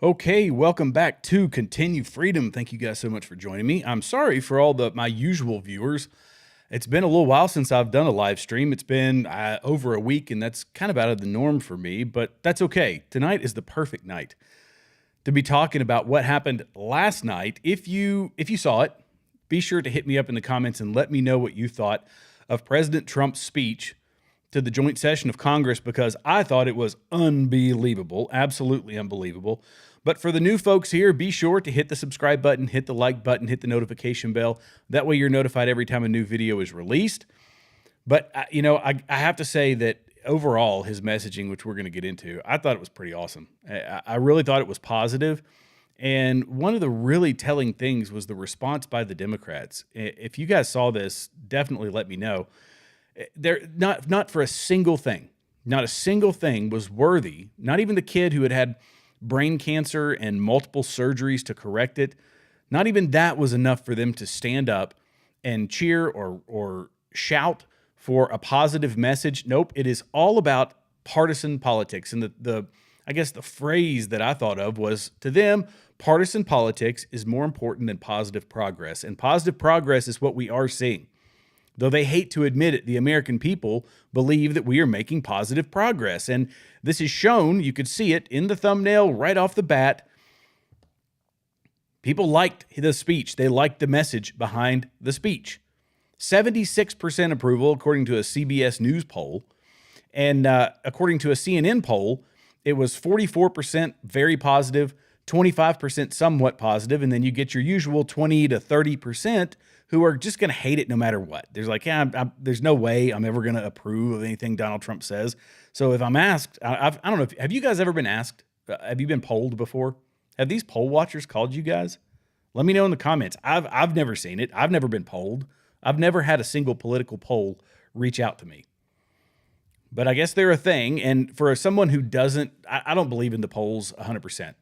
Okay, welcome back to Continue Freedom. Thank you guys so much for joining me. I'm sorry for all my usual viewers. It's been a little while since I've done a live stream. It's been over a week, and that's kind of out of the norm for me, but that's okay. Tonight is the perfect night to be talking about what happened last night. If you saw it, be sure to hit me up in the comments and let me know what you thought of President Trump's speech to the joint session of Congress, because I thought it was unbelievable, absolutely unbelievable. But for the new folks here, be sure to hit the subscribe button, hit the like button, hit the notification bell. That way you're notified every time a new video is released. But, I have to say that overall, his messaging, which we're going to get into, I thought it was pretty awesome. I really thought it was positive. And one of the really telling things was the response by the Democrats. If you guys saw this, definitely let me know. They're not for a single thing. Not a single thing was worthy. Not even the kid who had brain cancer and multiple surgeries to correct it. Not even that was enough for them to stand up and cheer or shout for a positive message. Nope, it is all about partisan politics. And I guess the phrase that I thought of was, to them, partisan politics is more important than positive progress. And positive progress is what we are seeing. Though they hate to admit it, the American people believe that we are making positive progress. And this is shown, you could see it in the thumbnail right off the bat. People liked the speech. They liked the message behind the speech. 76% approval, according to a CBS News poll. And according to a CNN poll, it was 44% very positive, 25% somewhat positive, and then you get your usual 20 to 30% who are just going to hate it no matter what. There's like, there's no way I'm ever going to approve of anything Donald Trump says. So if I'm asked, I don't know, have you guys ever been asked? Have you been polled before? Have these poll watchers called you guys? Let me know in the comments. I've never seen it. I've never been polled. I've never had a single political poll reach out to me. But I guess they're a thing. And for someone who doesn't, I don't believe in the polls 100%.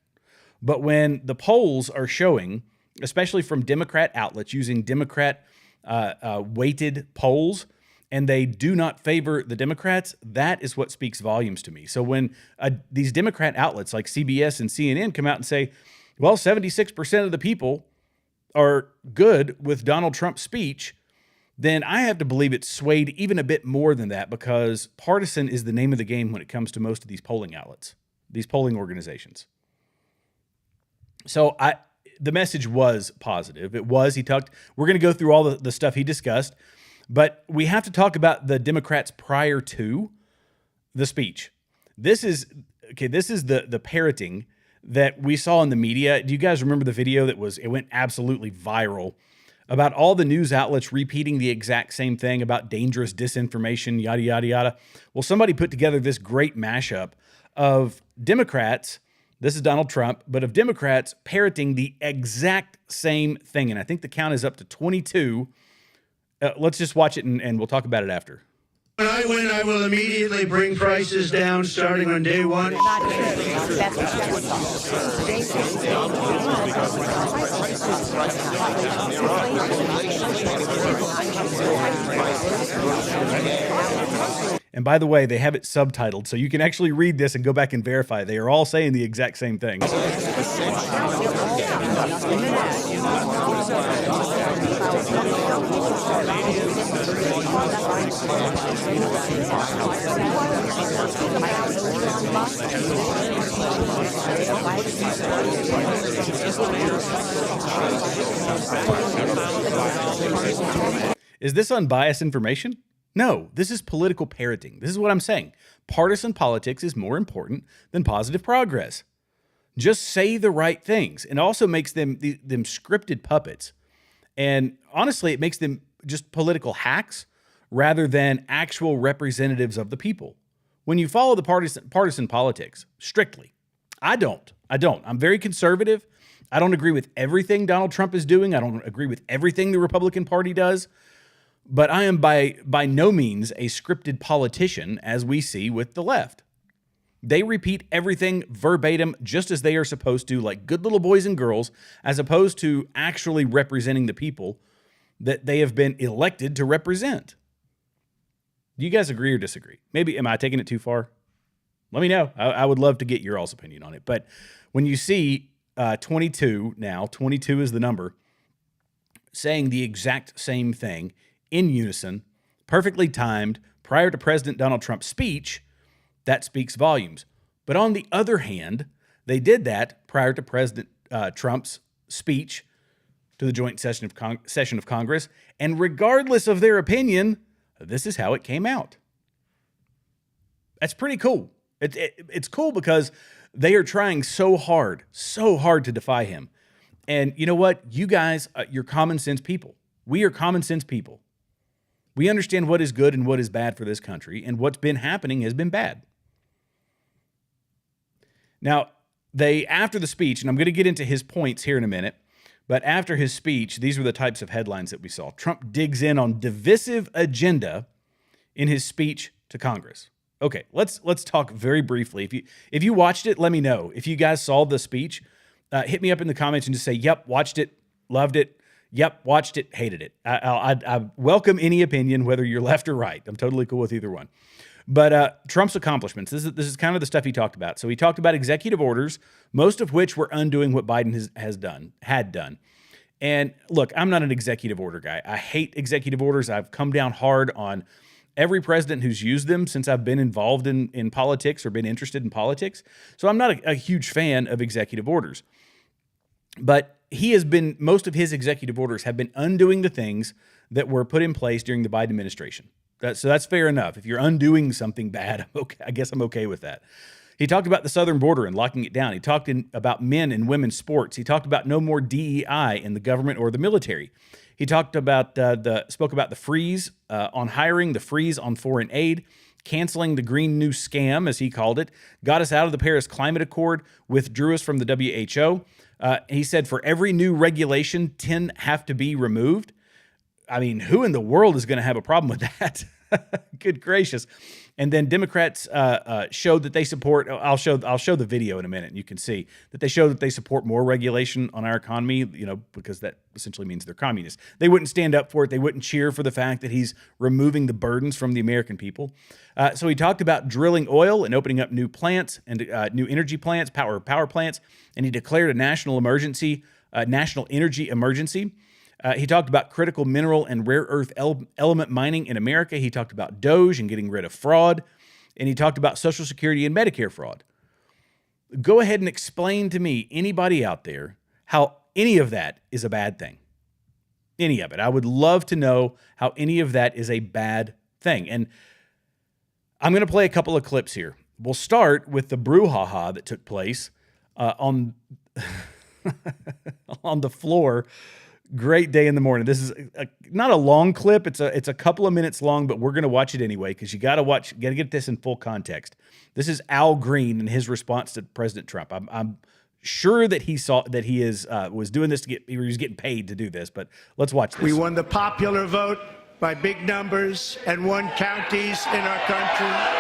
But when the polls are showing, especially from Democrat outlets using Democrat weighted polls, and they do not favor the Democrats, that is what speaks volumes to me. So when these Democrat outlets like CBS and CNN come out and say, well, 76% of the people are good with Donald Trump's speech, then I have to believe it's swayed even a bit more than that, because partisan is the name of the game when it comes to most of these polling outlets, these polling organizations. So the message was positive. It was, we're going to go through all the stuff he discussed, but we have to talk about the Democrats prior to the speech. This is the parroting that we saw in the media. Do you guys remember the video it went absolutely viral about all the news outlets repeating the exact same thing about dangerous disinformation, yada, yada, yada? Well, somebody put together this great mashup of Democrats, this is Donald Trump, but of Democrats parroting the exact same thing. And I think the count is up to 22. Let's just watch it and we'll talk about it after. When I win, I will immediately bring prices down starting on day one. And by the way, they have it subtitled, so you can actually read this and go back and verify. They are all saying the exact same thing. Is this unbiased information? No, this is political parroting. This is what I'm saying. Partisan politics is more important than positive progress. Just say the right things. And also makes them scripted puppets. And honestly, it makes them just political hacks rather than actual representatives of the people. When you follow the partisan politics strictly, I don't. I'm very conservative. I don't agree with everything Donald Trump is doing. I don't agree with everything the Republican Party does. But I am by no means a scripted politician, as we see with the left. They repeat everything verbatim just as they are supposed to, like good little boys and girls, as opposed to actually representing the people that they have been elected to represent. Do you guys agree or disagree? Maybe, am I taking it too far? Let me know. I would love to get your all's opinion on it. But when you see 22 now, 22 is the number, saying the exact same thing in unison, perfectly timed, prior to President Donald Trump's speech, that speaks volumes. But on the other hand, they did that prior to President Trump's speech to the joint session of Congress, and regardless of their opinion, this is how it came out. That's pretty cool. It's cool because they are trying so hard to defy him. And you know what? You guys, you're common sense people. We are common sense people. We understand what is good and what is bad for this country, and what's been happening has been bad. Now, after the speech, and I'm going to get into his points here in a minute, but after his speech, these were the types of headlines that we saw. Trump digs in on divisive agenda in his speech to Congress. Okay, let's talk very briefly. If you watched it, let me know. If you guys saw the speech, hit me up in the comments and just say, yep, watched it, loved it. Yep, watched it, hated it. I welcome any opinion, whether you're left or right. I'm totally cool with either one. But Trump's accomplishments, this is kind of the stuff he talked about. So he talked about executive orders, most of which were undoing what Biden had done. And look, I'm not an executive order guy. I hate executive orders. I've come down hard on every president who's used them since I've been involved in politics or been interested in politics. So I'm not a huge fan of executive orders. But most of his executive orders have been undoing the things that were put in place during the Biden administration. So that's fair enough. If you're undoing something bad, I guess I'm okay with that. He talked about the southern border and locking it down. He talked about men and women's sports. He talked about no more DEI in the government or the military. He talked about spoke about the freeze on hiring, the freeze on foreign aid, canceling the Green New Scam, as he called it, got us out of the Paris Climate Accord, withdrew us from the WHO. He said for every new regulation, 10 have to be removed. I mean, who in the world is going to have a problem with that? Good gracious. And then Democrats showed that they support, I'll show the video in a minute, and you can see that they show that they support more regulation on our economy, because that essentially means they're communists. They wouldn't stand up for it. They wouldn't cheer for the fact that he's removing the burdens from the American people. So he talked about drilling oil and opening up new plants and new energy plants, power plants, and he declared a national energy emergency. He talked about critical mineral and rare earth element mining in America. He talked about Doge and getting rid of fraud. And he talked about Social Security and Medicare fraud. Go ahead and explain to me, anybody out there, how any of that is a bad thing. Any of it. I would love to know how any of that is a bad thing. And I'm going to play a couple of clips here. We'll start with the brouhaha that took place on the floor. Great day in the morning. This is not a long clip. It's a couple of minutes long, but we're going to watch it anyway because you got to get this in full context. This is Al Green and his response to President Trump. I'm sure that he saw that he was doing this he was getting paid to do this, but let's watch this. We won the popular vote by big numbers and won counties in our country.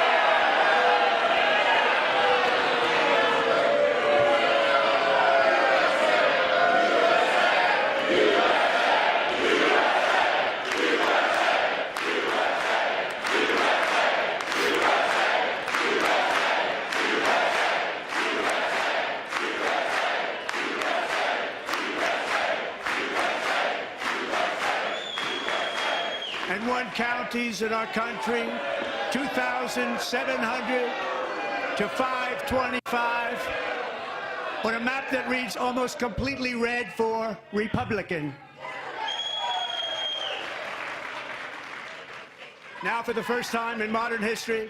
And won counties in our country, 2,700 to 525, on a map that reads almost completely red for Republican. Now, for the first time in modern history,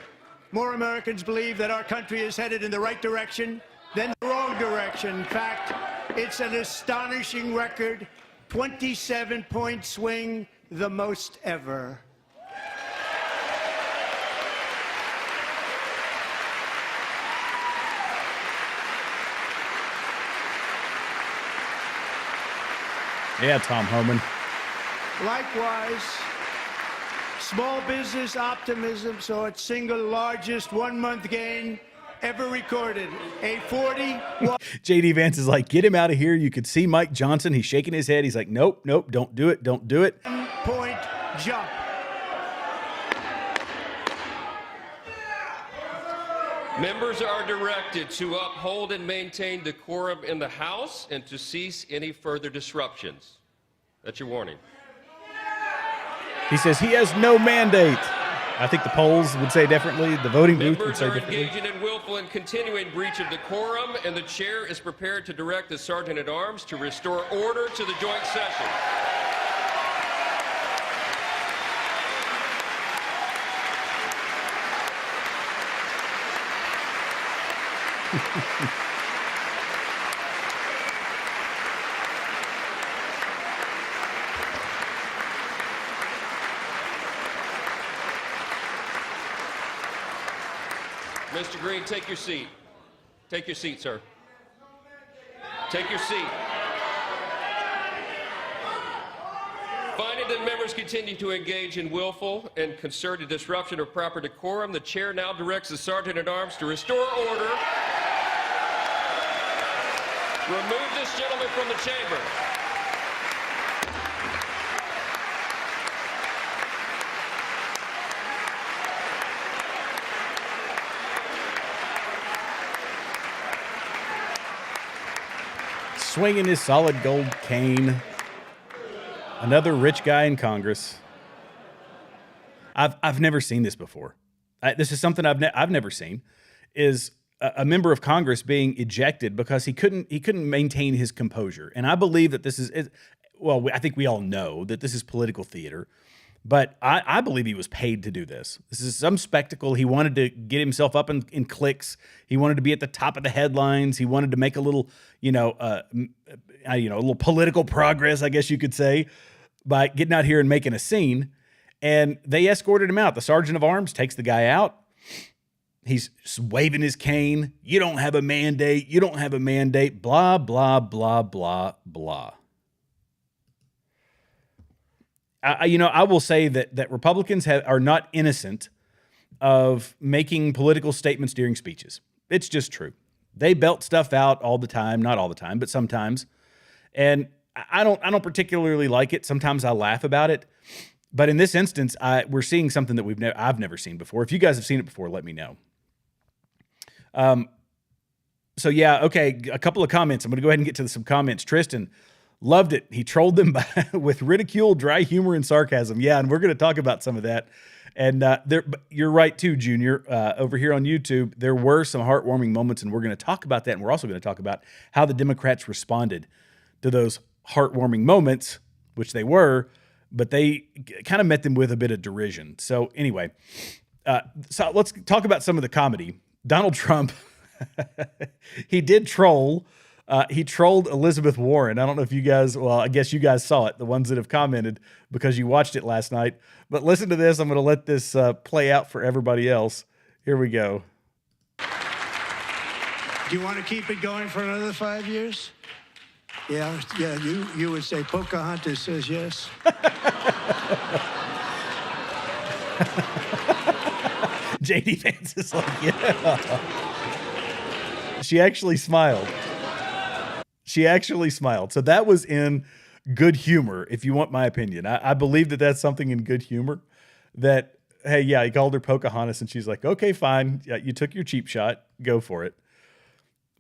more Americans believe that our country is headed in the right direction than the wrong direction. In fact, it's an astonishing record, 27-point swing, the most ever. Yeah, Tom Homan. Likewise, small business optimism saw its single largest one-month gain ever recorded, a 41. JD Vance is like, get him out of here. You could see Mike Johnson. He's shaking his head. He's like, nope, don't do it. Don't do it. Point jump. Members are directed to uphold and maintain decorum in the House and to cease any further disruptions. That's your warning. He says he has no mandate. I think the polls would say differently. The voting booth would Members say are differently. engaging in willful and continuing breach of decorum, and the chair is prepared to direct the Sergeant-at-Arms to restore order to the joint session. Mr. Green, take your seat. Take your seat, sir. Take your seat. Finding that members continue to engage in willful and concerted disruption of proper decorum, the chair now directs the Sergeant-at-Arms to restore order. Remove this gentleman from the chamber. Swinging his solid gold cane. Another rich guy in Congress. I've never seen this before. This is something I've never seen. Is a member of Congress being ejected because he couldn't maintain his composure. And I believe that this is well, I think we all know that this is political theater. But I believe he was paid to do this. This is some spectacle. He wanted to get himself up in clicks. He wanted to be at the top of the headlines. He wanted to make a little, a little political progress, I guess you could say, by getting out here and making a scene. And they escorted him out. The sergeant of arms takes the guy out. He's waving his cane. You don't have a mandate. You don't have a mandate. Blah, blah, blah, blah, blah. I will say that Republicans are not innocent of making political statements during speeches. It's just true. They belt stuff out all the time, not all the time, but sometimes. And I don't particularly like it. Sometimes I laugh about it. But in this instance, we're seeing something that I've never seen before. If you guys have seen it before, let me know. So yeah, okay, a couple of comments. I'm going to go ahead and get to some comments. Tristan loved it. He trolled them with ridicule, dry humor, and sarcasm. Yeah, and we're going to talk about some of that. And you're right too, Junior. Over here on YouTube, there were some heartwarming moments, and we're going to talk about that. And we're also going to talk about how the Democrats responded to those heartwarming moments, which they were, but they kind of met them with a bit of derision. So anyway, so let's talk about some of the comedy. Donald Trump, he did troll. He trolled Elizabeth Warren. I don't know if you guys, well, I guess you guys saw it, the ones that have commented because you watched it last night. But listen to this. I'm going to let this play out for everybody else. Here we go. Do you want to keep it going for another 5 years? Yeah, you would say Pocahontas says yes. JD Vance is like, yeah. She actually smiled. So that was in good humor, if you want my opinion. I believe that that's something in good humor. That, hey, yeah, he called her Pocahontas, and she's like, okay, fine. Yeah, you took your cheap shot. Go for it.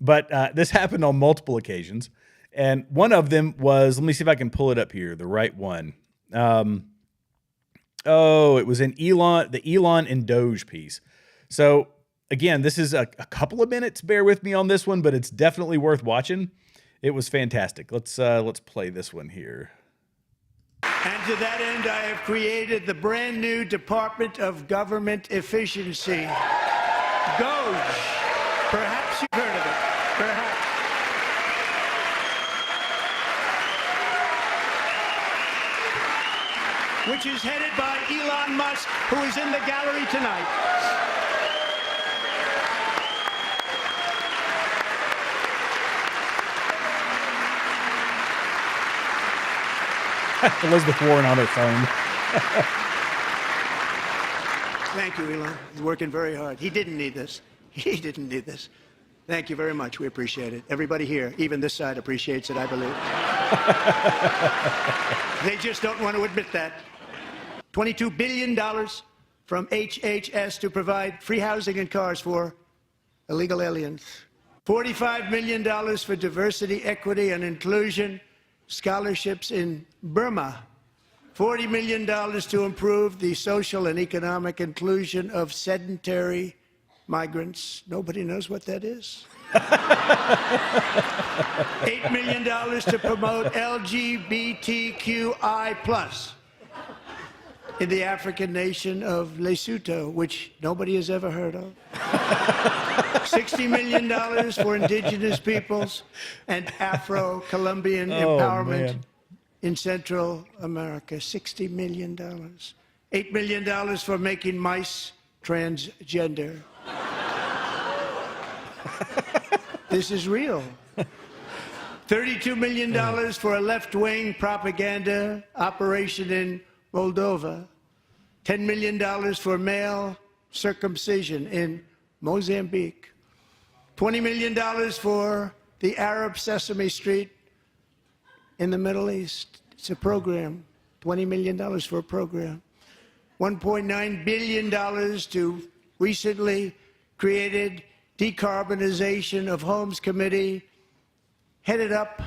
But this happened on multiple occasions. And one of them was, let me see if I can pull it up here, the right one. It was in the Elon and Doge piece. So, again, this is a couple of minutes. Bear with me on this one, but it's definitely worth watching. It was fantastic. Let's play this one here. And to that end, I have created the brand new Department of Government Efficiency. Doge. Perhaps you've heard of it. Perhaps. Which is headed by Elon Musk, who is in the gallery tonight. Elizabeth Warren on her phone. Thank you, Elon. He's working very hard. He didn't need this. He didn't need this. Thank you very much. We appreciate it. Everybody here, even this side, appreciates it, I believe. They just don't want to admit that. $22 billion from HHS to provide free housing and cars for illegal aliens. $45 million for diversity, equity, and inclusion scholarships in Burma. $40 million to improve the social and economic inclusion of sedentary migrants. Nobody knows what that is. $8 million to promote LGBTQI+ in the African nation of Lesotho, which nobody has ever heard of. $60 million for indigenous peoples and Afro-Colombian empowerment in Central America. $60 million. $8 million for making mice transgender. This is real. $32 million for a left-wing propaganda operation in Moldova. $10 million for male circumcision in Mozambique. $20 million for the Arab Sesame Street in the Middle East. It's a program. $20 million for a program. $1.9 billion to recently created Decarbonization of Homes Committee, headed up,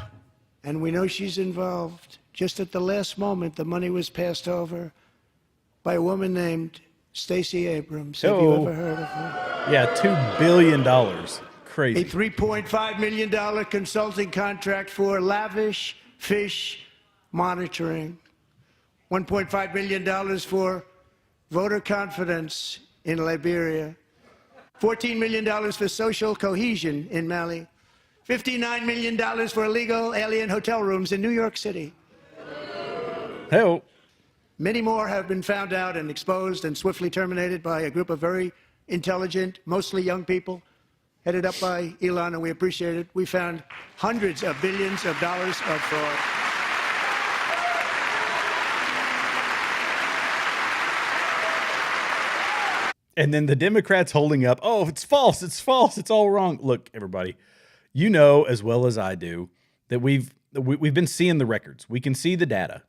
and we know she's involved. Just at the last moment, the money was passed over by a woman named Stacey Abrams. Have you ever heard of her? Yeah, $2 billion. Crazy. A $3.5 million consulting contract for lavish fish monitoring. $1.5 million for voter confidence in Liberia. $14 million for social cohesion in Mali. $59 million for illegal alien hotel rooms in New York City. Hell. Many more have been found out and exposed and swiftly terminated by a group of very intelligent, mostly young people, headed up by Elon, and we appreciate it. We found hundreds of billions of dollars of fraud. And then the Democrats holding up, oh, it's false, it's all wrong. Look, everybody, you know as well as I do that we've been seeing the records. We can see the data.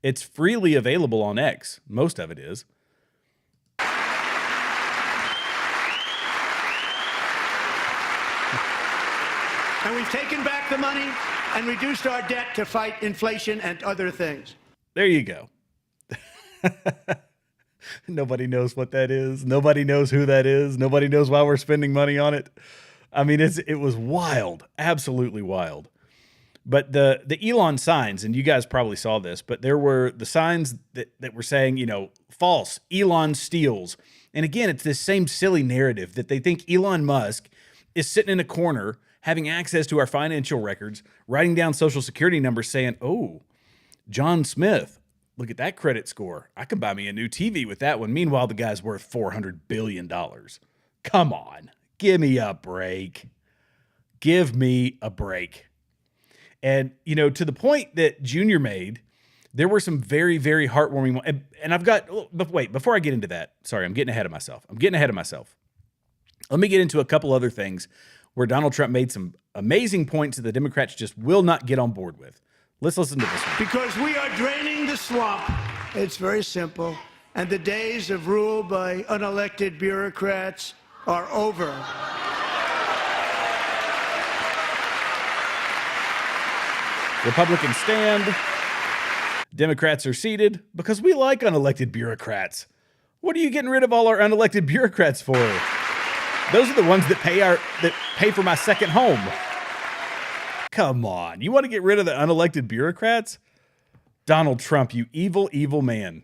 It's freely available on X. Most of it is. And we've taken back the money and reduced our debt to fight inflation and other things. There you go. Nobody knows what that is. Nobody knows who that is. Nobody knows why we're spending money on it. I mean, it was wild, absolutely wild. But the Elon signs, and you guys probably saw this, but there were the signs that were saying, you know, false, Elon steals. And again, it's this same silly narrative that they think Elon Musk is sitting in a corner having access to our financial records, writing down social security numbers saying, oh, John Smith, look at that credit score. I could buy me a new TV with that one. Meanwhile, the guy's worth $400 billion. Come on. Give me a break. Give me a break. And, you know, to the point that Junior made, there were some very, very heartwarming. And I've got, but wait, before I get into that, sorry, I'm getting ahead of myself. Let me get into a couple other things where Donald Trump made some amazing points that the Democrats just will not get on board with. Let's listen to this one. Because we are draining the swamp. It's very simple. And the days of rule by unelected bureaucrats are over. Republicans stand. Democrats are seated because we like unelected bureaucrats. What are you getting rid of all our unelected bureaucrats for? Those are the ones that pay for my second home. Come on. You want to get rid of the unelected bureaucrats? Donald Trump, you evil, evil man.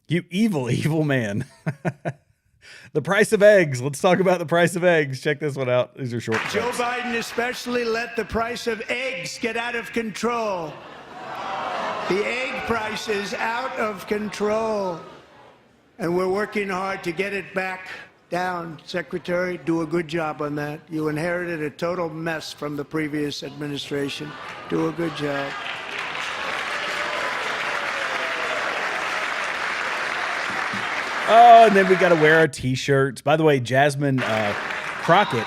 You evil, evil man. The price of eggs. Let's talk about the price of eggs. Check this one out. These are short clips. Joe Biden especially let the price of eggs get out of control. The egg price is out of control. And we're working hard to get it back down. Secretary, do a good job on that. You inherited a total mess from the previous administration. Do a good job. Oh, and then we got to wear our T-shirts. By the way, Jasmine Crockett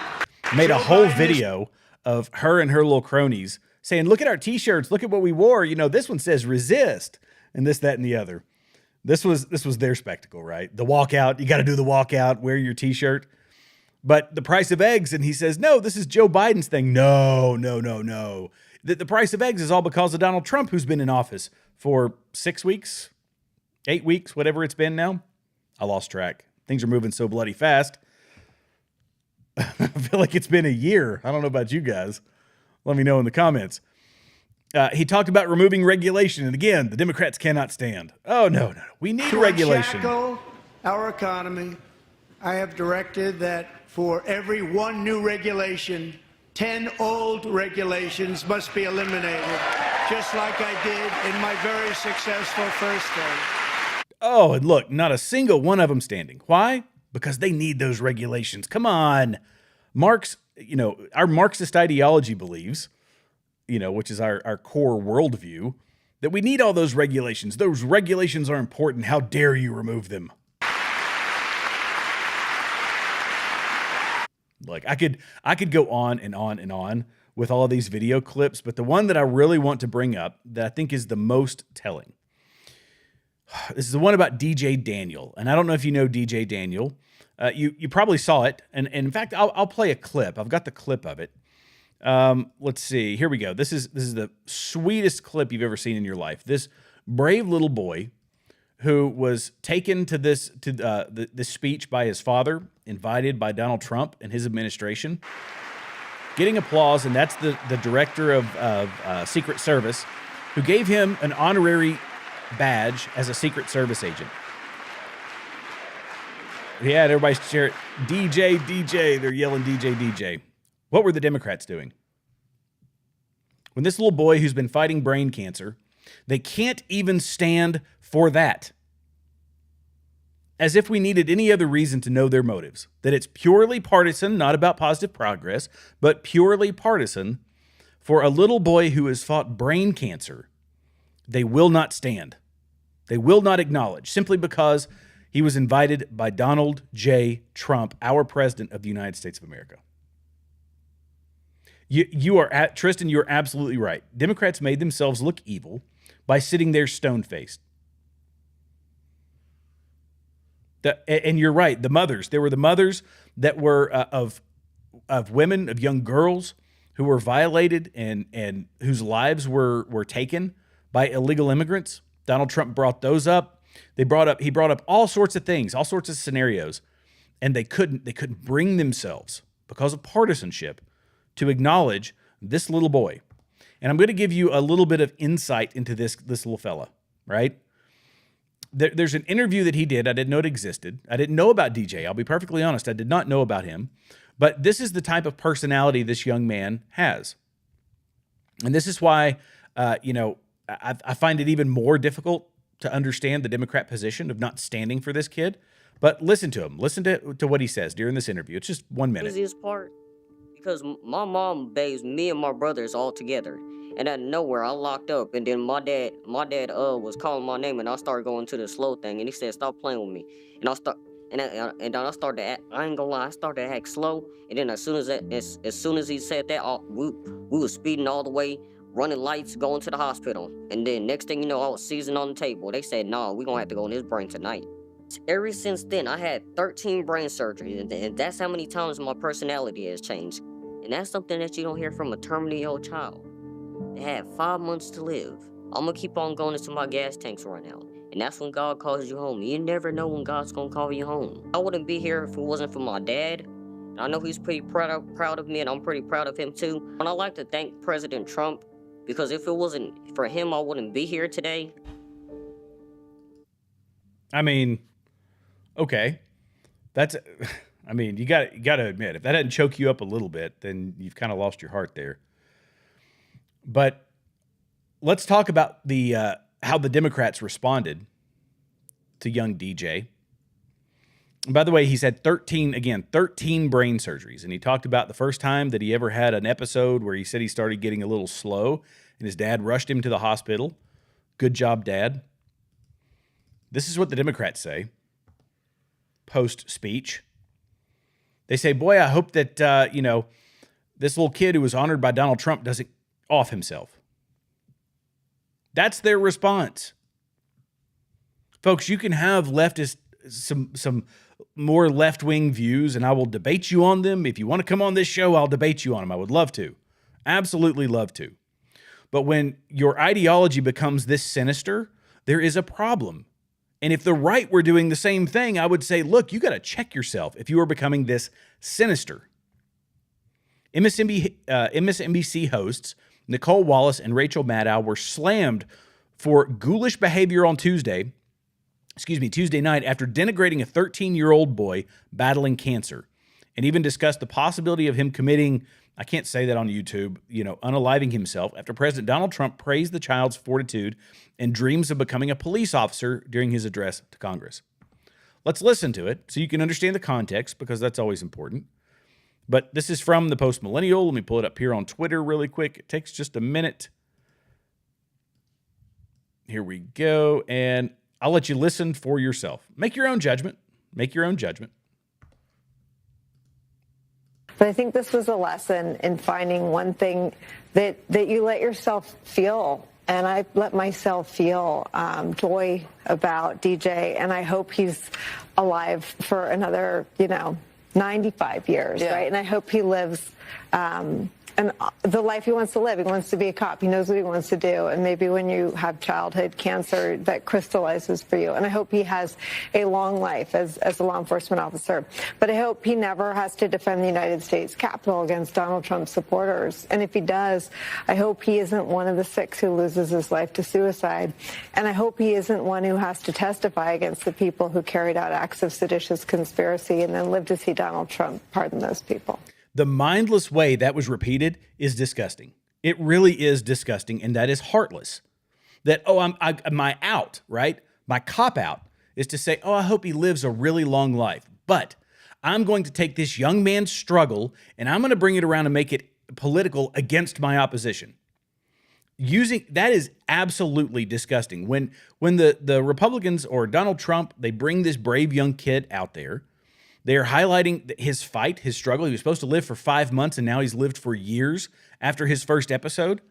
made a whole video of her and her little cronies saying, look at our T-shirts. Look at what we wore. You know, this one says resist and this, that, and the other. This was their spectacle, right? The walkout. You got to do the walkout. Wear your T-shirt. But the price of eggs, and he says, no, this is Joe Biden's thing. No. The price of eggs is all because of Donald Trump, who's been in office for 6 weeks, 8 weeks, whatever it's been now. I lost track. Things are moving so bloody fast. I feel like it's been a year. I don't know about you guys. Let me know in the comments. He talked about removing regulation. And again, the Democrats cannot stand. Oh, no. We need regulation. To our economy, I have directed that for every one new regulation, 10 old regulations must be eliminated, just like I did in my very successful first term. Oh, and look, not a single one of them standing. Why? Because they need those regulations. Come on. Marx, our Marxist ideology believes, which is our core worldview, that we need all those regulations. Those regulations are important. How dare you remove them? Like I could go on and on and on with all of these video clips, but the one that I really want to bring up that I think is the most telling. This is the one about DJ Daniel. And I don't know if you know DJ Daniel. You probably saw it. And in fact, I'll play a clip. I've got the clip of it. Let's see. Here we go. This is the sweetest clip you've ever seen in your life. This brave little boy who was taken to this speech by his father, invited by Donald Trump and his administration, getting applause, and that's the director of Secret Service, who gave him an honorary badge as a Secret Service agent. Yeah, everybody's cheering, DJ, DJ. They're yelling DJ, DJ. What were the Democrats doing? When this little boy who's been fighting brain cancer, they can't even stand for that. As if we needed any other reason to know their motives. That it's purely partisan, not about positive progress, but purely partisan. For a little boy who has fought brain cancer, they will not stand. They will not acknowledge, simply because he was invited by Donald J. Trump, our president of the United States of America. Tristan, you're absolutely right. Democrats made themselves look evil by sitting there stone-faced. And you're right, the mothers. There were the mothers that were of women, of young girls who were violated and whose lives were taken by illegal immigrants. Donald Trump brought those up. He brought up all sorts of things, all sorts of scenarios, and they couldn't bring themselves, because of partisanship, to acknowledge this little boy. And I'm going to give you a little bit of insight into this little fella, right? There's an interview that he did. I didn't know it existed. I didn't know about DJ. I'll be perfectly honest. I did not know about him. But this is the type of personality this young man has. And this is why, I find it even more difficult to understand the Democrat position of not standing for this kid. But listen to him. Listen to what he says during this interview. It's just 1 minute. Easiest part, because my mom bathes me and my brothers all together. And out of nowhere, I locked up, and then my dad was calling my name, and I started going to the slow thing, and he said, "Stop playing with me." And then I started to act, I ain't gonna lie, I started to act slow, and then as soon as he said that, we were speeding all the way, running lights, going to the hospital. And then next thing you know, I was seizing on the table. They said, "Nah, we're gonna have to go in his brain tonight." Ever since then, I had 13 brain surgeries, and that's how many times my personality has changed. And that's something that you don't hear from a terminally ill child. They had 5 months to live. I'm gonna keep on going until my gas tanks run out. And that's when God calls you home. You never know when God's gonna call you home. I wouldn't be here if it wasn't for my dad. I know he's pretty proud of me, and I'm pretty proud of him too. And I'd like to thank President Trump, because if it wasn't for him, I wouldn't be here today. I mean, okay. You gotta admit, if that didn't choke you up a little bit, then you've kind of lost your heart there. But let's talk about how the Democrats responded to young DJ. And by the way, he's had 13 brain surgeries. And he talked about the first time that he ever had an episode where he said he started getting a little slow, and his dad rushed him to the hospital. Good job, Dad. This is what the Democrats say post-speech. They say, boy, I hope that, this little kid who was honored by Donald Trump doesn't off himself. That's their response. Folks, you can have leftist some more left-wing views, and I will debate you on them. If you want to come on this show, I'll debate you on them. I would love to. Absolutely love to. But when your ideology becomes this sinister, there is a problem. And if the right were doing the same thing, I would say, look, you got to check yourself if you are becoming this sinister. MSNBC hosts Nicole Wallace and Rachel Maddow were slammed for ghoulish behavior on Tuesday night after denigrating a 13-year-old boy battling cancer, and even discussed the possibility of him committing, I can't say that on YouTube, unaliving himself after President Donald Trump praised the child's fortitude and dreams of becoming a police officer during his address to Congress. Let's listen to it so you can understand the context, because that's always important. But this is from the Post Millennial. Let me pull it up here on Twitter really quick. It takes just a minute. Here we go. And I'll let you listen for yourself. Make your own judgment. Make your own judgment. But I think this was a lesson in finding one thing that you let yourself feel. And I let myself feel joy about DJ. And I hope he's alive for another, 95 years, right? And I hope he lives and the life he wants to live. He wants to be a cop. He knows what he wants to do. And maybe when you have childhood cancer, that crystallizes for you. And I hope he has a long life as a law enforcement officer. But I hope he never has to defend the United States Capitol against Donald Trump's supporters. And if he does, I hope he isn't one of the 6 who loses his life to suicide. And I hope he isn't one who has to testify against the people who carried out acts of seditious conspiracy and then lived to see Donald Trump pardon those people. The mindless way that was repeated is disgusting. It really is disgusting, and that is heartless. That, my out, right? My cop-out is to say, I hope he lives a really long life. But I'm going to take this young man's struggle, and I'm going to bring it around and make it political against my opposition. That is absolutely disgusting. When the Republicans or Donald Trump, they bring this brave young kid out there, they are highlighting his fight, his struggle. He was supposed to live for 5 months, and now he's lived for years after his first episode.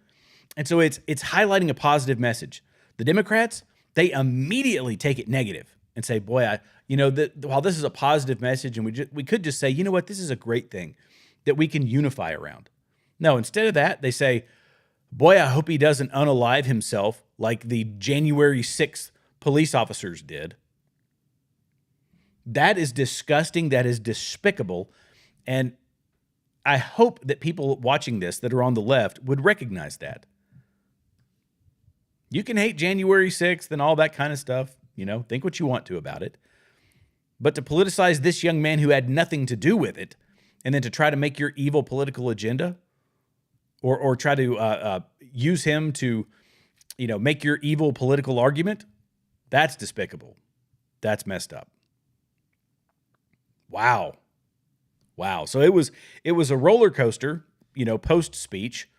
And so it's highlighting a positive message. The Democrats, they immediately take it negative and say, boy, while this is a positive message, and we could just say, you know what, this is a great thing that we can unify around. No, instead of that, they say, boy, I hope he doesn't unalive himself like the January 6th police officers did. That is disgusting. That is despicable. And I hope that people watching this that are on the left would recognize that. You can hate January 6th and all that kind of stuff, think what you want to about it. But to politicize this young man who had nothing to do with it, and then to try to make your evil political agenda, or try to use him to, make your evil political argument, that's despicable. That's messed up. Wow. So it was a roller coaster, post speech,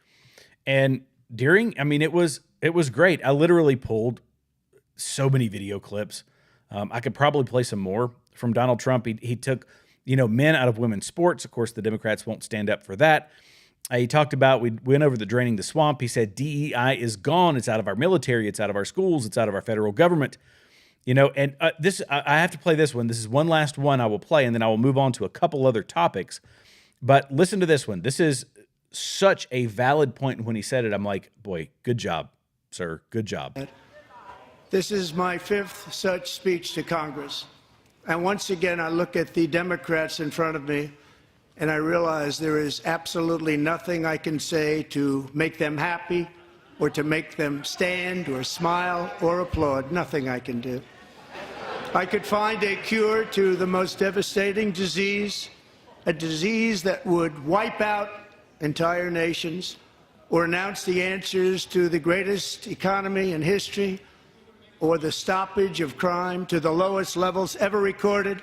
and during, it was great. I literally pulled so many video clips. I could probably play some more from Donald Trump. He took, men out of women's sports. Of course, the Democrats won't stand up for that. He talked about, we went over the draining the swamp. He said DEI is gone. It's out of our military. It's out of our schools. It's out of our federal government. And I have to play this one. This is one last one I will play, and then I will move on to a couple other topics. But listen to this one. This is such a valid point. When he said it, I'm like, boy, good job, sir. Good job. This is my 5th such speech to Congress. And once again, I look at the Democrats in front of me, and I realize there is absolutely nothing I can say to make them happy or to make them stand or smile or applaud. Nothing I can do. I could find a cure to the most devastating disease, a disease that would wipe out entire nations, or announce the answers to the greatest economy in history, or the stoppage of crime to the lowest levels ever recorded.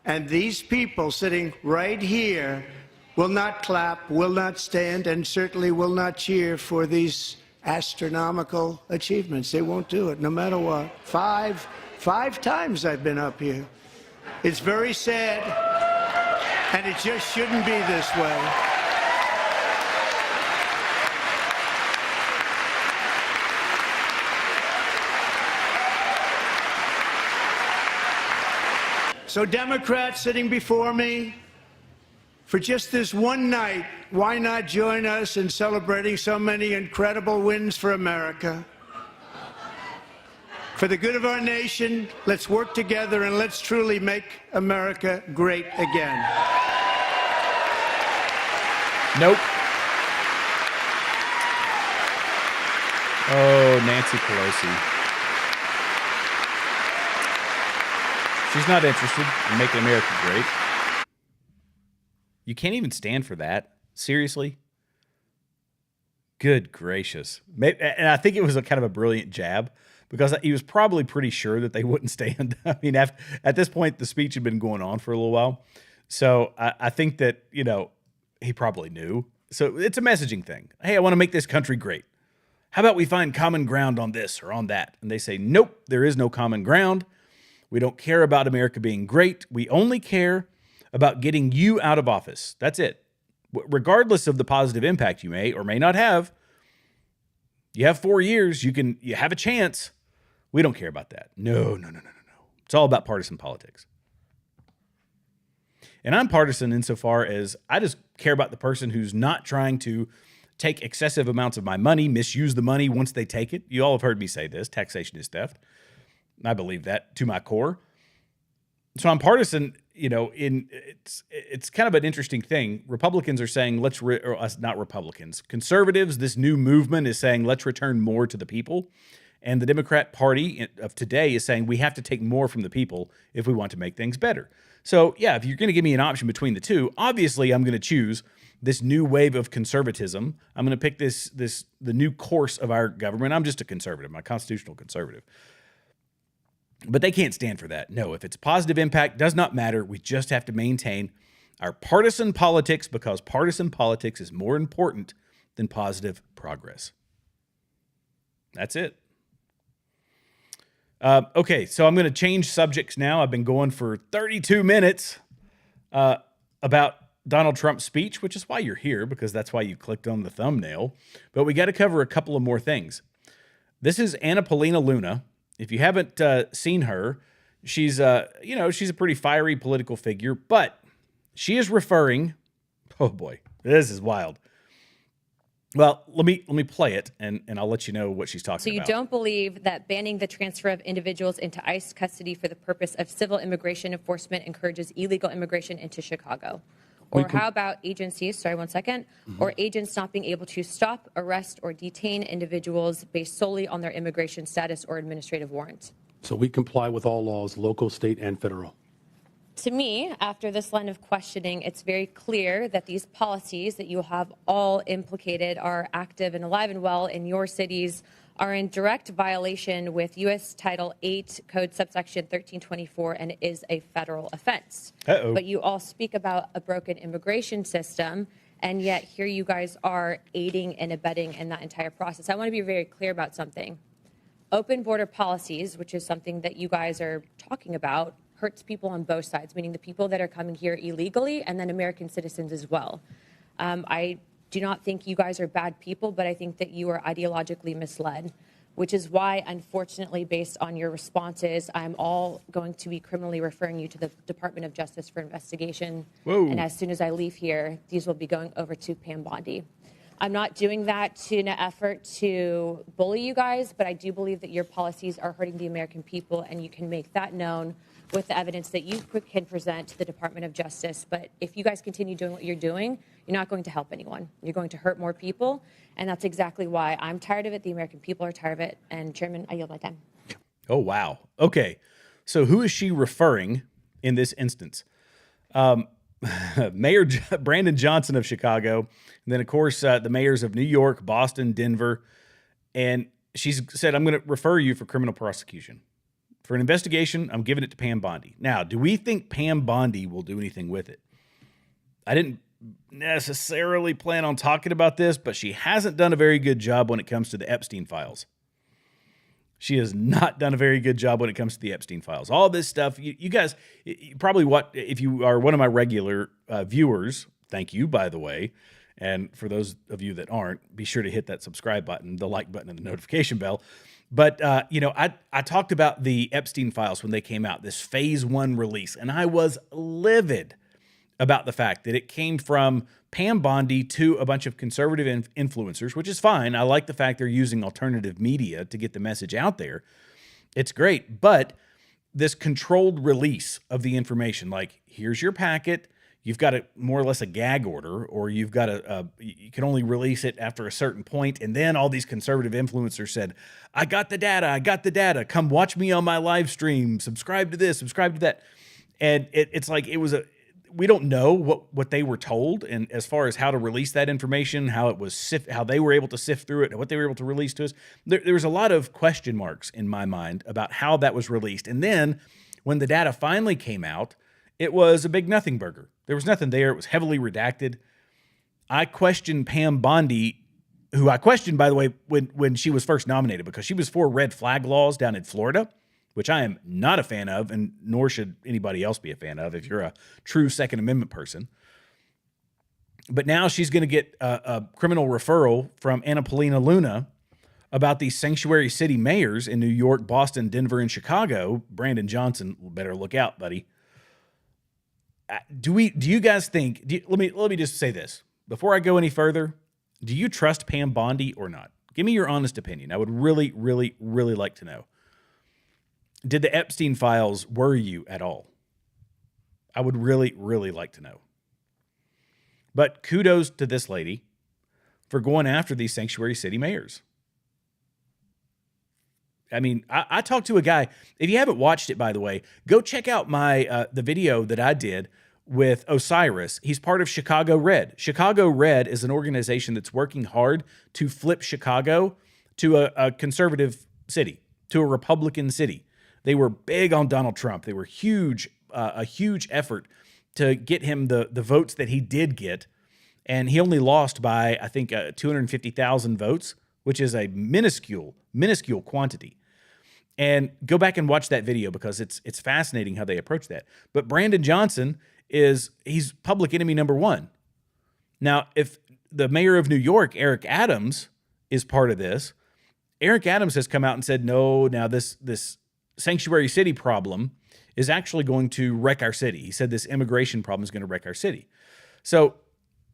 And these people sitting right here will not clap, will not stand, and certainly will not cheer for these astronomical achievements. They won't do it, no matter what. Five times I've been up here. It's very sad, and it just shouldn't be this way. So Democrats sitting before me, for just this one night, why not join us in celebrating so many incredible wins for America? For the good of our nation, let's work together and let's truly make America great again. Nope. Oh, Nancy Pelosi. She's not interested in making America great. You can't even stand for that. Seriously? Good gracious. And I think it was a kind of a brilliant jab because he was probably pretty sure that they wouldn't stand. I mean, at this point, the speech had been going on for a little while. So I think that, he probably knew. So it's a messaging thing. Hey, I want to make this country great. How about we find common ground on this or on that? And they say, nope, there is no common ground. We don't care about America being great. We only care about getting you out of office. That's it. Regardless of the positive impact you may or may not have, you have 4 years. You have a chance. We don't care about that. No. It's all about partisan politics. And I'm partisan insofar as I just care about the person who's not trying to take excessive amounts of my money, misuse the money once they take it. You all have heard me say this. Taxation is theft. I believe that to my core. So I'm partisan, it's kind of an interesting thing. Republicans are saying, not Republicans, conservatives, this new movement is saying, let's return more to the people. And the Democrat Party of today is saying we have to take more from the people if we want to make things better. So yeah, if you're going to give me an option between the two, obviously I'm going to choose this new wave of conservatism. I'm going to pick the new course of our government. I'm just a conservative. I'm a constitutional conservative. But they can't stand for that. No, if it's a positive impact, does not matter. We just have to maintain our partisan politics because partisan politics is more important than positive progress. That's it. Okay, so I'm going to change subjects now. I've been going for 32 minutes about Donald Trump's speech, which is why you're here, because that's why you clicked on the thumbnail. But we got to cover a couple of more things. This is Anna Paulina Luna. If you haven't seen her, she's she's a pretty fiery political figure, but she is referring, oh boy, this is wild. Well, let me play it, and I'll let you know what she's talking about. So you don't believe that banning the transfer of individuals into ICE custody for the purpose of civil immigration enforcement encourages illegal immigration into Chicago? Or how about agencies, or agents not being able to stop, arrest, or detain individuals based solely on their immigration status or administrative warrant? So we comply with all laws, local, state, and federal. To me, after this line of questioning, it's very clear that these policies that you have all implicated are active and alive and well in your cities, are in direct violation with U.S. Title 8 Code subsection 1324, and it is a federal offense. But you all speak about a broken immigration system, and yet here you guys are aiding and abetting in that entire process. I want to be very clear about something. Open border policies, which is something that you guys are talking about, hurts people on both sides, meaning the people that are coming here illegally and then American citizens as well. I do not think you guys are bad people, but I think that you are ideologically misled, which is why, unfortunately, based on your responses, I'm all going to be criminally referring you to the Department of Justice for investigation. Whoa. And as soon as I leave here, these will be going over to Pam Bondi. I'm not doing that in an effort to bully you guys, but I do believe that your policies are hurting the American people, and you can make that known with the evidence that you can present to the Department of Justice. But if you guys continue doing what you're doing, you're not going to help anyone. You're going to hurt more people, and that's exactly why I'm tired of it. The American people are tired of it. And Chairman, I yield my time. Oh, wow. Okay. So who is she referring in this instance? Mayor Brandon Johnson of Chicago, and then, of course, the mayors of New York, Boston, Denver. And she's said, I'm going to refer you for criminal prosecution. For an investigation, I'm giving it to Pam Bondi. Now, do we think Pam Bondi will do anything with it? I didn't necessarily plan on talking about this, but she hasn't done a very good job when it comes to the Epstein files. She has not done a very good job when it comes to the Epstein files. All this stuff, you guys, probably if you are one of my regular viewers, thank you, by the way. And for those of you that aren't, be sure to hit that subscribe button, the like button, and the notification bell. But, I talked about the Epstein files when they came out, this phase 1 release, and I was livid about the fact that it came from Pam Bondi to a bunch of conservative influencers, which is fine. I like the fact they're using alternative media to get the message out there. It's great. But this controlled release of the information, like, here's your packet, you've got more or less a gag order, or you've got you can only release it after a certain point. And then all these conservative influencers said, I got the data, come watch me on my live stream, subscribe to this, subscribe to that. And it's like, we don't know what they were told, and as far as how to release that information, how they were able to sift through it, and what they were able to release to us. There was a lot of question marks in my mind about how that was released. And then when the data finally came out, it was a big nothing burger. There was nothing there. It was heavily redacted. I questioned Pam Bondi, who I questioned, by the way, when she was first nominated, because she was for red flag laws down in Florida, which I am not a fan of, and nor should anybody else be a fan of if you're a true Second Amendment person. But now she's going to get a criminal referral from Anna Paulina Luna about these sanctuary city mayors in New York, Boston, Denver, and Chicago. Brandon Johnson, better look out, buddy. Do you guys think? Let me just say this before I go any further. Do you trust Pam Bondi or not? Give me your honest opinion. I would really, really, really like to know. Did the Epstein files worry you at all? I would really, really like to know. But kudos to this lady for going after these sanctuary city mayors. I mean, I talked to a guy. If you haven't watched it, by the way, go check out the video that I did with Osiris. He's part of Chicago Red. Chicago Red is an organization that's working hard to flip Chicago to a conservative city, to a Republican city. They were big on Donald Trump. They were a huge effort to get him the votes that he did get. And he only lost by, I think, 250,000 votes, which is a minuscule quantity. And go back and watch that video because it's fascinating how they approach that. But Brandon Johnson he's public enemy number one. Now, if the mayor of New York, Eric Adams, is part of this, Eric Adams has come out and said, no, now this sanctuary city problem is actually going to wreck our city. He said this immigration problem is going to wreck our city. So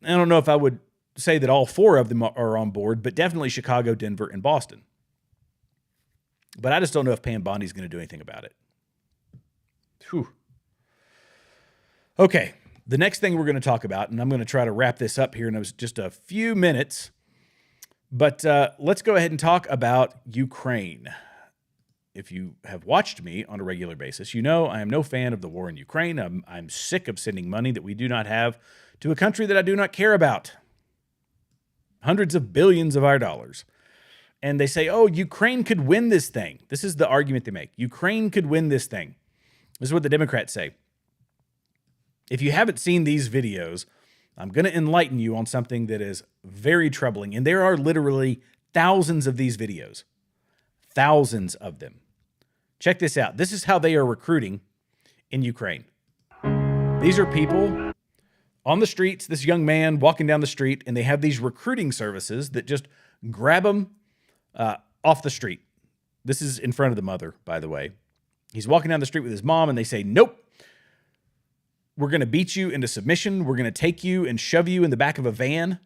I don't know if I would say that all four of them are on board, but definitely Chicago, Denver, and Boston. But I just don't know if Pam Bondi is going to do anything about it. Whew. Okay, the next thing we're going to talk about, and I'm going to try to wrap this up here in just a few minutes, but let's go ahead and talk about Ukraine. If you have watched me on a regular basis, you know I am no fan of the war in Ukraine. I'm sick of sending money that we do not have to a country that I do not care about. Hundreds of billions of our dollars. And they say, oh, Ukraine could win this thing. This is the argument they make. Ukraine could win this thing. This is what the Democrats say. If you haven't seen these videos, I'm going to enlighten you on something that is very troubling. And there are literally thousands of these videos. Thousands of them. Check this out. This is how they are recruiting in Ukraine. These are people on the streets, this young man walking down the street, and they have these recruiting services that just grab him off the street. This is in front of the mother, by the way. He's walking down the street with his mom, and they say, nope, we're going to beat you into submission. We're going to take you and shove you in the back of a van.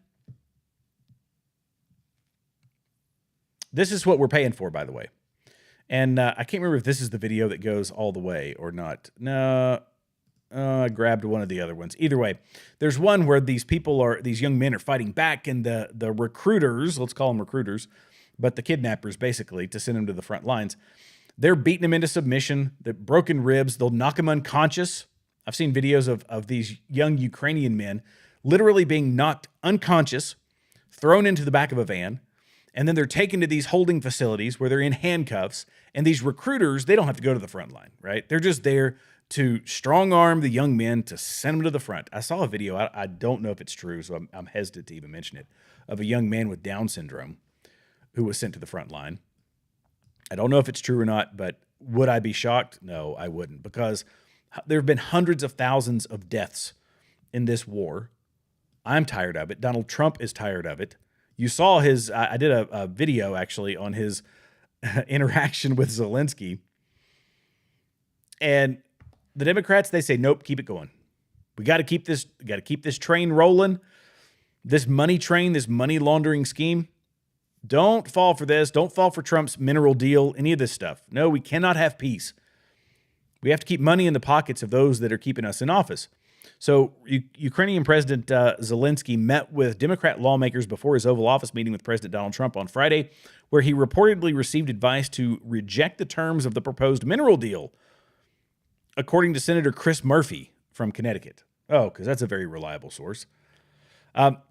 This is what we're paying for, by the way. And I can't remember if this is the video that goes all the way or not. No, I grabbed one of the other ones. Either way, there's one where these young men are fighting back, and the recruiters, let's call them recruiters, but the kidnappers, basically, to send them to the front lines, they're beating them into submission. They're broken ribs. They'll knock them unconscious. I've seen videos of these young Ukrainian men literally being knocked unconscious, thrown into the back of a van, and then they're taken to these holding facilities where they're in handcuffs. And these recruiters, they don't have to go to the front line, right? They're just there to strong arm the young men to send them to the front. I saw a video, I don't know if it's true, so I'm hesitant to even mention it, of a young man with Down syndrome who was sent to the front line. I don't know if it's true or not, but would I be shocked? No, I wouldn't, because there have been hundreds of thousands of deaths in this war. I'm tired of it. Donald Trump is tired of it. You saw I did a video actually on his interaction with Zelensky. And the Democrats, they say, nope, keep it going. We got to keep this train rolling. This money train, this money laundering scheme. Don't fall for this. Don't fall for Trump's mineral deal, any of this stuff. No, we cannot have peace. We have to keep money in the pockets of those that are keeping us in office. So Ukrainian President Zelensky met with Democrat lawmakers before his Oval Office meeting with President Donald Trump on Friday, where he reportedly received advice to reject the terms of the proposed mineral deal, according to Senator Chris Murphy from Connecticut. Oh, because that's a very reliable source.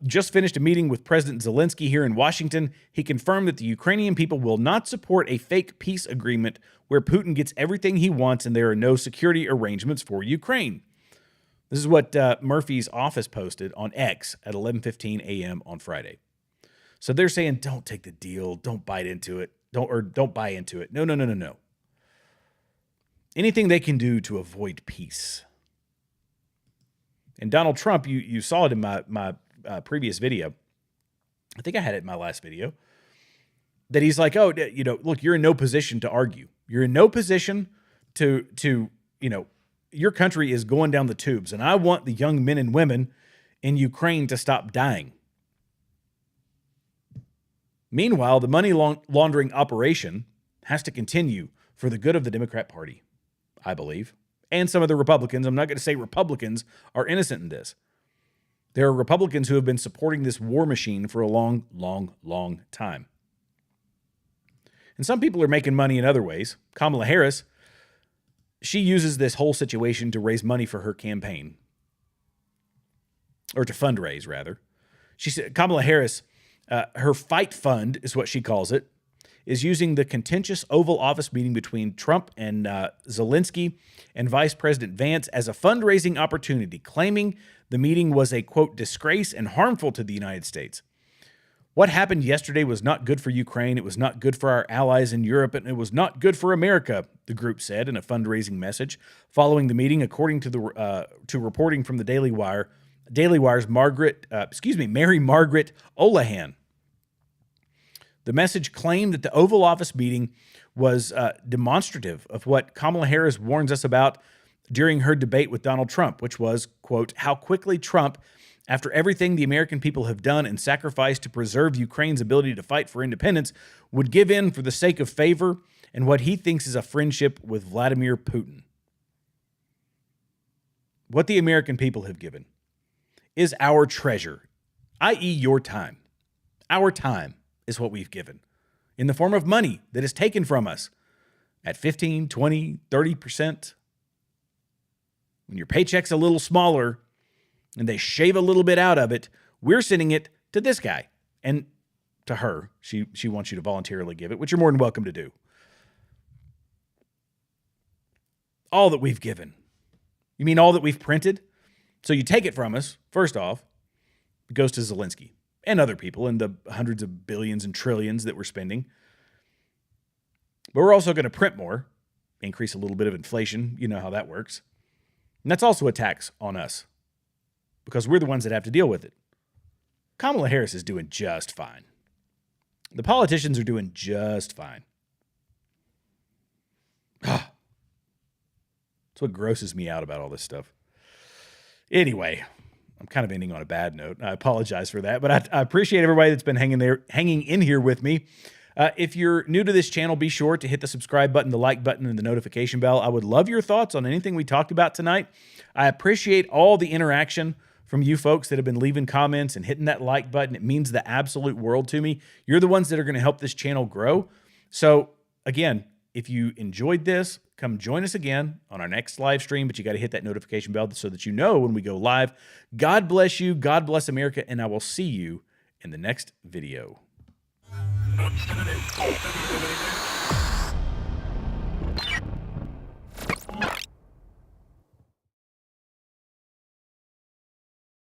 Just finished a meeting with President Zelensky here in Washington. He confirmed that the Ukrainian people will not support a fake peace agreement where Putin gets everything he wants and there are no security arrangements for Ukraine. This is what Murphy's office posted on X at 11:15 a.m. on Friday. So they're saying, don't take the deal. Don't bite into it. Don't buy into it. No. Anything they can do to avoid peace. And Donald Trump, you saw it in my previous video. I think I had it in my last video. That he's like, oh, look, you're in no position to argue. You're in no position to your country is going down the tubes, and I want the young men and women in Ukraine to stop dying. Meanwhile, the money laundering operation has to continue for the good of the Democrat Party, I believe, and some of the Republicans. I'm not going to say Republicans are innocent in this. There are Republicans who have been supporting this war machine for a long, long, long time. And some people are making money in other ways. Kamala Harris, she uses this whole situation to raise money for her campaign. Or to fundraise, rather. She said, Kamala Harris, her fight fund is what she calls it, is using the contentious Oval Office meeting between Trump and Zelensky and Vice President Vance as a fundraising opportunity, claiming the meeting was a, quote, disgrace and harmful to the United States. What happened yesterday was not good for Ukraine. It was not good for our allies in Europe, and it was not good for America, the group said in a fundraising message following the meeting, according to reporting from the Daily Wire's Mary Margaret Olahan. The message claimed that the Oval Office meeting was demonstrative of what Kamala Harris warns us about during her debate with Donald Trump, which was, quote, how quickly Trump, after everything the American people have done and sacrificed to preserve Ukraine's ability to fight for independence, would give in for the sake of favor and what he thinks is a friendship with Vladimir Putin. What the American people have given is our treasure, i.e. your time. Our time is what we've given in the form of money that is taken from us at 15, 20, 30%. When your paycheck's a little smaller and they shave a little bit out of it, we're sending it to this guy and to her. She wants you to voluntarily give it, which you're more than welcome to do. All that we've given. You mean all that we've printed? So you take it from us, first off, it goes to Zelensky and other people in the hundreds of billions and trillions that we're spending. But we're also going to print more, increase a little bit of inflation. You know how that works. And that's also a tax on us because we're the ones that have to deal with it. Kamala Harris is doing just fine. The politicians are doing just fine. That's what grosses me out about all this stuff. Anyway, I'm kind of ending on a bad note. I apologize for that, but I appreciate everybody that's been hanging in here with me. If you're new to this channel, be sure to hit the subscribe button, the like button, and the notification bell. I would love your thoughts on anything we talked about tonight. I appreciate all the interaction from you folks that have been leaving comments and hitting that like button. It means the absolute world to me. You're the ones that are going to help this channel grow. So again, if you enjoyed this, come join us again on our next live stream, but you got to hit that notification bell so that you know when we go live. God bless you. God bless America. And I will see you in the next video.